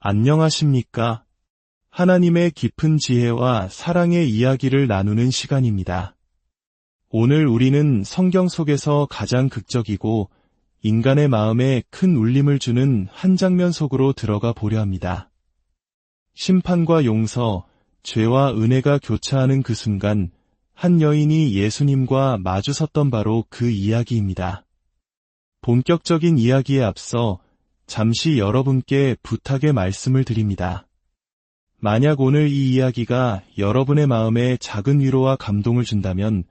안녕하십니까? 하나님의 깊은 지혜와 사랑의 이야기를 나누는 시간입니다. 오늘 우리는 성경 속에서 가장 극적이고 인간의 마음에 큰 울림을 주는 한 장면 속으로 들어가 보려 합니다. 심판과 용서, 죄와 은혜가 교차하는 그 순간 한 여인이 예수님과 마주섰던 바로 그 이야기입니다. 본격적인 이야기에 앞서 잠시 여러분께 부탁의 말씀을 드립니다. 만약 오늘 이 이야기가 여러분의 마음에 작은 위로와 감동을 준다면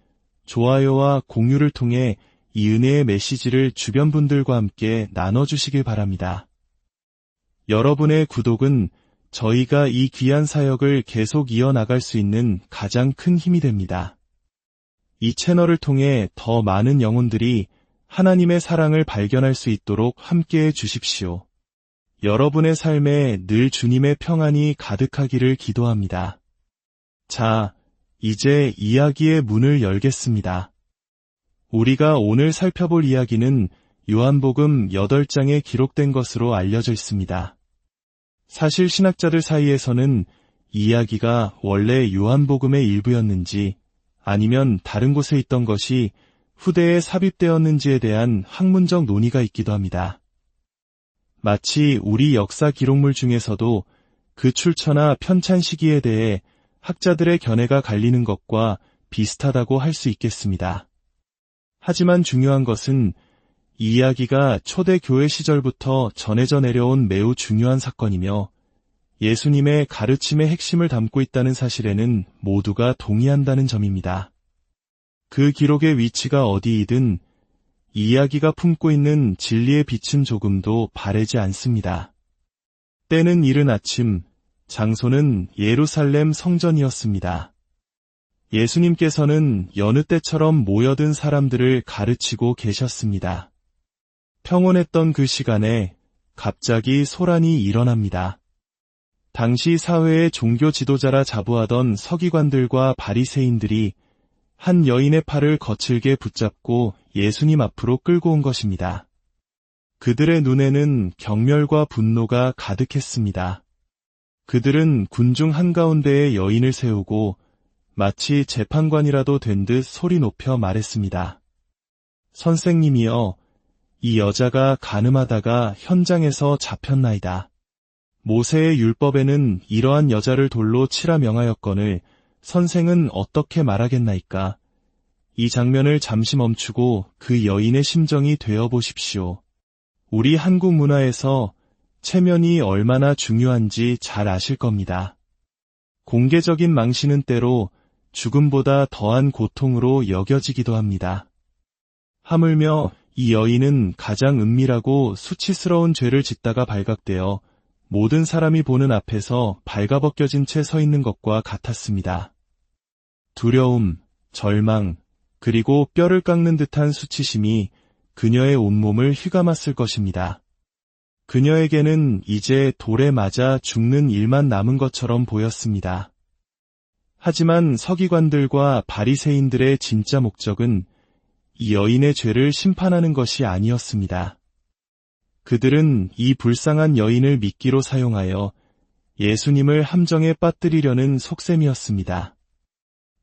좋아요와 공유를 통해 이 은혜의 메시지를 주변 분들과 함께 나눠주시길 바랍니다. 여러분의 구독은 저희가 이 귀한 사역을 계속 이어나갈 수 있는 가장 큰 힘이 됩니다. 이 채널을 통해 더 많은 영혼들이 하나님의 사랑을 발견할 수 있도록 함께해 주십시오. 여러분의 삶에 늘 주님의 평안이 가득하기를 기도합니다. 자, 이제 이야기의 문을 열겠습니다. 우리가 오늘 살펴볼 이야기는 요한복음 8장에 기록된 것으로 알려져 있습니다. 사실 신학자들 사이에서는 이 이야기가 원래 요한복음의 일부였는지 아니면 다른 곳에 있던 것이 후대에 삽입되었는지에 대한 학문적 논의가 있기도 합니다. 마치 우리 역사 기록물 중에서도 그 출처나 편찬 시기에 대해 학자들의 견해가 갈리는 것과 비슷하다고 할 수 있겠습니다. 하지만 중요한 것은 이 이야기가 초대 교회 시절부터 전해져 내려온 매우 중요한 사건이며 예수님의 가르침의 핵심을 담고 있다는 사실에는 모두가 동의한다는 점입니다. 그 기록의 위치가 어디이든 이 이야기가 품고 있는 진리의 빛은 조금도 바래지 않습니다. 때는 이른 아침, 장소는 예루살렘 성전이었습니다. 예수님께서는 여느 때처럼 모여든 사람들을 가르치고 계셨습니다. 평온했던 그 시간에 갑자기 소란이 일어납니다. 당시 사회의 종교 지도자라 자부하던 서기관들과 바리새인들이 한 여인의 팔을 거칠게 붙잡고 예수님 앞으로 끌고 온 것입니다. 그들의 눈에는 경멸과 분노가 가득했습니다. 그들은 군중 한가운데에 여인을 세우고 마치 재판관이라도 된 듯 소리 높여 말했습니다. 선생님이여, 이 여자가 간음하다가 현장에서 잡혔나이다. 모세의 율법에는 이러한 여자를 돌로 치라 명하였거늘 선생은 어떻게 말하겠나이까? 이 장면을 잠시 멈추고 그 여인의 심정이 되어보십시오. 우리 한국 문화에서 체면이 얼마나 중요한지 잘 아실 겁니다. 공개적인 망신은 때로 죽음보다 더한 고통으로 여겨지기도 합니다. 하물며 이 여인은 가장 은밀하고 수치스러운 죄를 짓다가 발각되어 모든 사람이 보는 앞에서 발가벗겨진 채 서 있는 것과 같았습니다. 두려움, 절망, 그리고 뼈를 깎는 듯한 수치심이 그녀의 온몸을 휘감았을 것입니다. 그녀에게는 이제 돌에 맞아 죽는 일만 남은 것처럼 보였습니다. 하지만 서기관들과 바리새인들의 진짜 목적은 이 여인의 죄를 심판하는 것이 아니었습니다. 그들은 이 불쌍한 여인을 미끼로 사용하여 예수님을 함정에 빠뜨리려는 속셈이었습니다.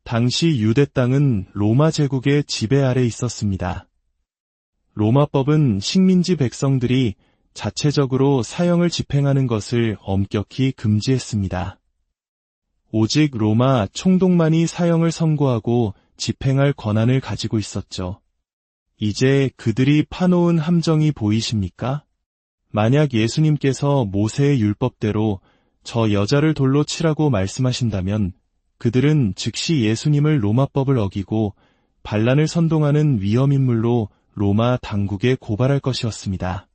당시 유대 땅은 로마 제국의 지배 아래 있었습니다. 로마법은 식민지 백성들이 자체적으로 사형을 집행하는 것을 엄격히 금지했습니다. 오직 로마 총독만이 사형을 선고하고 집행할 권한을 가지고 있었죠. 이제 그들이 파놓은 함정이 보이십니까? 만약 예수님께서 모세의 율법대로 저 여자를 돌로 치라고 말씀하신다면 그들은 즉시 예수님을 로마법을 어기고 반란을 선동하는 위험인물로 로마 당국에 고발할 것이었습니다.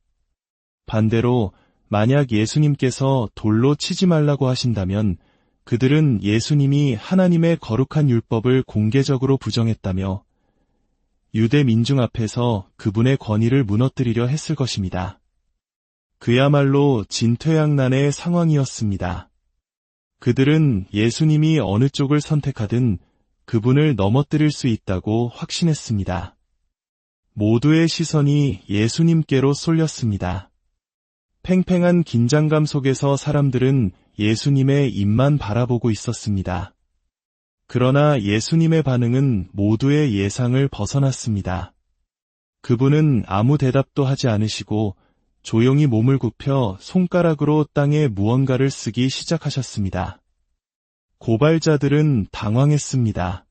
반대로 만약 예수님께서 돌로 치지 말라고 하신다면 그들은 예수님이 하나님의 거룩한 율법을 공개적으로 부정했다며 유대 민중 앞에서 그분의 권위를 무너뜨리려 했을 것입니다. 그야말로 진퇴양난의 상황이었습니다. 그들은 예수님이 어느 쪽을 선택하든 그분을 넘어뜨릴 수 있다고 확신했습니다. 모두의 시선이 예수님께로 쏠렸습니다. 팽팽한 긴장감 속에서 사람들은 예수님의 입만 바라보고 있었습니다. 그러나 예수님의 반응은 모두의 예상을 벗어났습니다. 그분은 아무 대답도 하지 않으시고 조용히 몸을 굽혀 손가락으로 땅에 무언가를 쓰기 시작하셨습니다. 고발자들은 당황했습니다.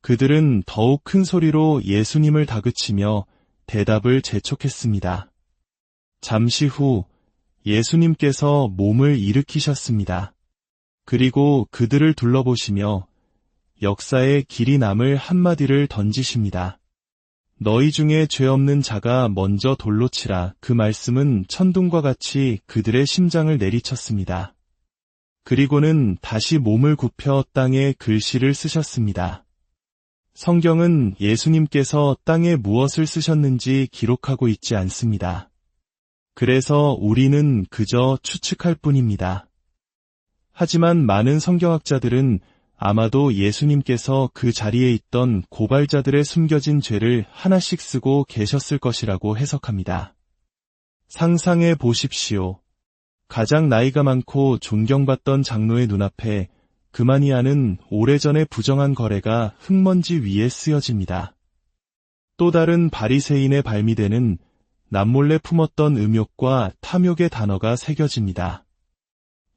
그들은 더욱 큰 소리로 예수님을 다그치며 대답을 재촉했습니다. 잠시 후 예수님께서 몸을 일으키셨습니다. 그리고 그들을 둘러보시며 역사에 길이 남을 한마디를 던지십니다. 너희 중에 죄 없는 자가 먼저 돌로 치라. 그 말씀은 천둥과 같이 그들의 심장을 내리쳤습니다. 그리고는 다시 몸을 굽혀 땅에 글씨를 쓰셨습니다. 성경은 예수님께서 땅에 무엇을 쓰셨는지 기록하고 있지 않습니다. 그래서 우리는 그저 추측할 뿐입니다. 하지만 많은 성경학자들은 아마도 예수님께서 그 자리에 있던 고발자들의 숨겨진 죄를 하나씩 쓰고 계셨을 것이라고 해석합니다. 상상해 보십시오. 가장 나이가 많고 존경받던 장로의 눈앞에 그만이 아는 오래전의 부정한 거래가 흙먼지 위에 쓰여집니다. 또 다른 바리새인의 발미대는 남몰래 품었던 음욕과 탐욕의 단어가 새겨집니다.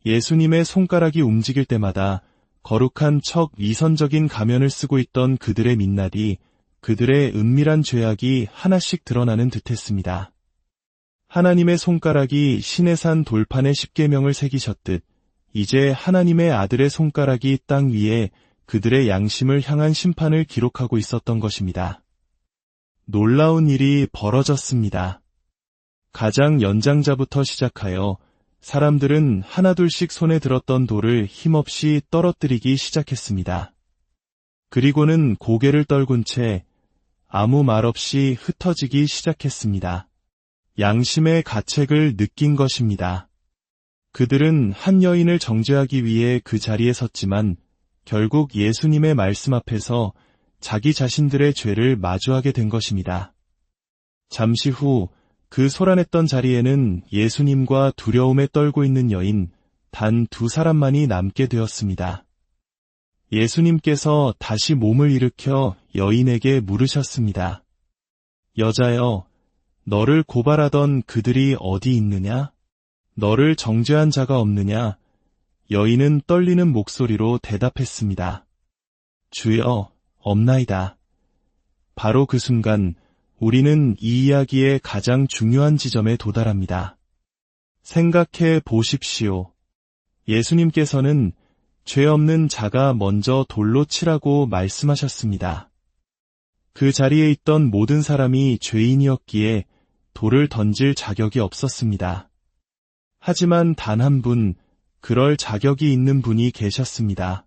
예수님의 손가락이 움직일 때마다 거룩한 척 위선적인 가면을 쓰고 있던 그들의 민낯이 그들의 은밀한 죄악이 하나씩 드러나는 듯했습니다. 하나님의 손가락이 시내산 돌판에 십계명을 새기셨듯 이제 하나님의 아들의 손가락이 땅 위에 그들의 양심을 향한 심판을 기록하고 있었던 것입니다. 놀라운 일이 벌어졌습니다. 가장 연장자부터 시작하여 사람들은 하나둘씩 손에 들었던 돌을 힘없이 떨어뜨리기 시작했습니다. 그리고는 고개를 떨군 채 아무 말 없이 흩어지기 시작했습니다. 양심의 가책을 느낀 것입니다. 그들은 한 여인을 정죄하기 위해 그 자리에 섰지만 결국 예수님의 말씀 앞에서 자기 자신들의 죄를 마주하게 된 것입니다. 잠시 후 그 소란했던 자리에는 예수님과 두려움에 떨고 있는 여인 단 2사람만이 남게 되었습니다. 예수님께서 다시 몸을 일으켜 여인에게 물으셨습니다. 여자여, 너를 고발하던 그들이 어디 있느냐? 너를 정죄한 자가 없느냐? 여인은 떨리는 목소리로 대답했습니다. 주여, 없나이다. 바로 그 순간 우리는 이 이야기의 가장 중요한 지점에 도달합니다. 생각해 보십시오. 예수님께서는 죄 없는 자가 먼저 돌로 치라고 말씀하셨습니다. 그 자리에 있던 모든 사람이 죄인이었기에 돌을 던질 자격이 없었습니다. 하지만 단 한 분, 그럴 자격이 있는 분이 계셨습니다.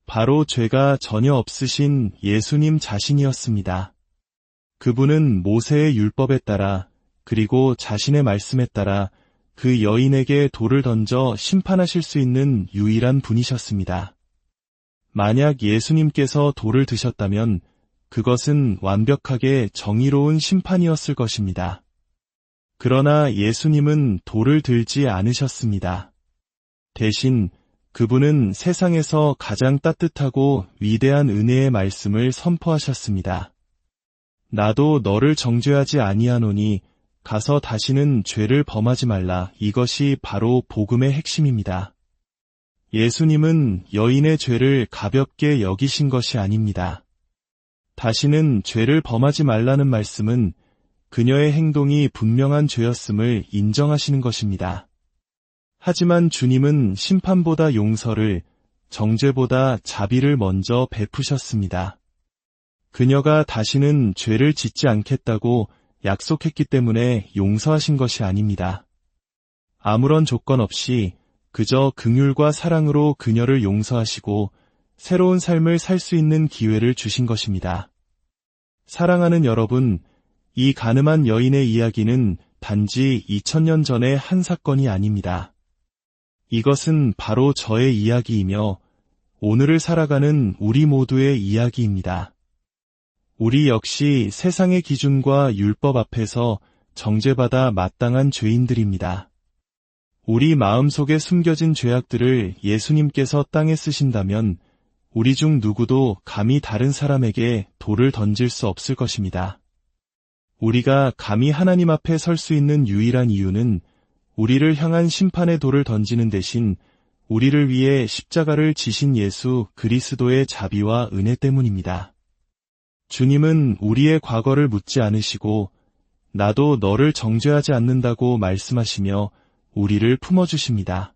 바로 죄가 전혀 없으신 예수님 자신이었습니다. 그분은 모세의 율법에 따라 그리고 자신의 말씀에 따라 그 여인에게 돌을 던져 심판하실 수 있는 유일한 분이셨습니다. 만약 예수님께서 돌을 드셨다면 그것은 완벽하게 정의로운 심판이었을 것입니다. 그러나 예수님은 돌을 들지 않으셨습니다. 대신 그분은 세상에서 가장 따뜻하고 위대한 은혜의 말씀을 선포하셨습니다. 나도 너를 정죄하지 아니하노니 가서 다시는 죄를 범하지 말라. 이것이 바로 복음의 핵심입니다. 예수님은 여인의 죄를 가볍게 여기신 것이 아닙니다. 다시는 죄를 범하지 말라는 말씀은 그녀의 행동이 분명한 죄였음을 인정하시는 것입니다. 하지만 주님은 심판보다 용서를, 정죄보다 자비를 먼저 베푸셨습니다. 그녀가 다시는 죄를 짓지 않겠다고 약속했기 때문에 용서하신 것이 아닙니다. 아무런 조건 없이 그저 긍휼과 사랑으로 그녀를 용서하시고 새로운 삶을 살 수 있는 기회를 주신 것입니다. 사랑하는 여러분, 이 가늠한 여인의 이야기는 단지 2000년 전의 한 사건이 아닙니다. 이것은 바로 저의 이야기이며 오늘을 살아가는 우리 모두의 이야기입니다. 우리 역시 세상의 기준과 율법 앞에서 정죄받아 마땅한 죄인들입니다. 우리 마음속에 숨겨진 죄악들을 예수님께서 땅에 쓰신다면 우리 중 누구도 감히 다른 사람에게 돌을 던질 수 없을 것입니다. 우리가 감히 하나님 앞에 설 수 있는 유일한 이유는 우리를 향한 심판의 돌을 던지는 대신 우리를 위해 십자가를 지신 예수 그리스도의 자비와 은혜 때문입니다. 주님은 우리의 과거를 묻지 않으시고 나도 너를 정죄하지 않는다고 말씀하시며 우리를 품어주십니다.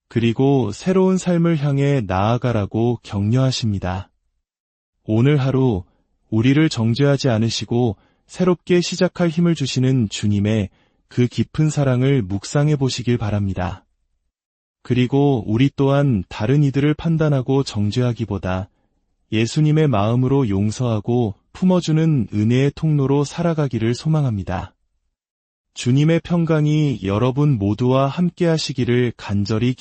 그리고 새로운 삶을 향해 나아가라고 격려하십니다. 오늘 하루 우리를 정죄하지 않으시고 새롭게 시작할 힘을 주시는 주님의 그 깊은 사랑을 묵상해 보시길 바랍니다. 그리고 우리 또한 다른 이들을 판단하고 정죄하기보다 예수님의 마음으로 용서하고 품어주는 은혜의 통로로 살아가기를 소망합니다. 주님의 평강이 여러분 모두와 함께 하시기를 간절히